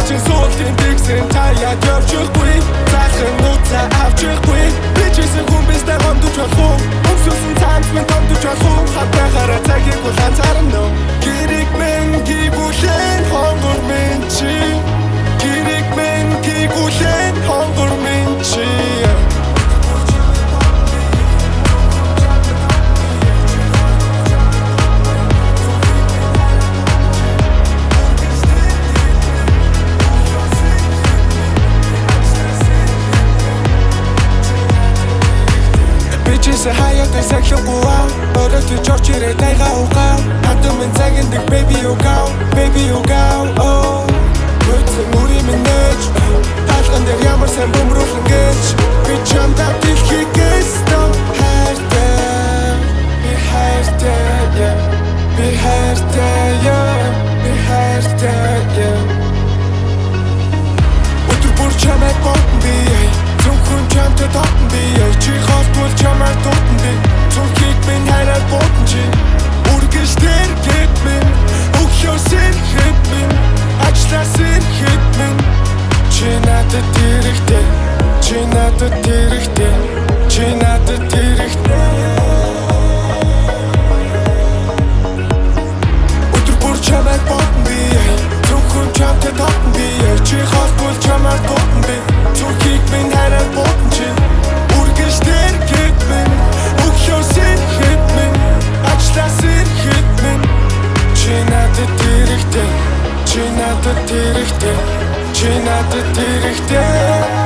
Чи суултын дэгсэн таяад явчихгүй Захын нууцаа авчихгүй Би чийсэн хүн бистэ гомдож болох уу Өмсөсөн цаанч минь гомдож болох уу Хатайхаараа цагийг бол анзаарна уу Гэрийг минь гигүүлэн хонгор минь чи Гэрийг минь гигүүлэн хонгор минь чи Bitches hayatay saklugua Orosty chorchire taiga uqaw Hatumin zagindik baby uqaw Baby uqaw oh Mutsin muri minnej Talqandir yamar sen bumruhlin gech Bitcham daptil higistam Herte Bi herte yeah Bi herte yeah Bi herte yeah Өдөр бүр чамайг бодон би Зөвхөн чамтай татан би Чи холбол чамайг дутан би Зүрхийг минь хайраар бодон чи Үргэж тэрхэд минь Өглөөс ирэхэд минь Ажлаас ирэхэд минь Чи надад хэрэгтэй Чи надад хэрэгтэй Чи надад хэрэгтэй Өдөр бүр чамайг бодон би Зөвхөн чамтай татан би Чи холбол чамайг дутан би Зүрхийг минь хайраар бодон чи Үргэж тэрхэд минь Өглөөс ирэхэд минь Ажлаас ирэхэд минь Чи надад хэрэгтэй Чи надад хэрэгтэй Чи надад хэрэгтэй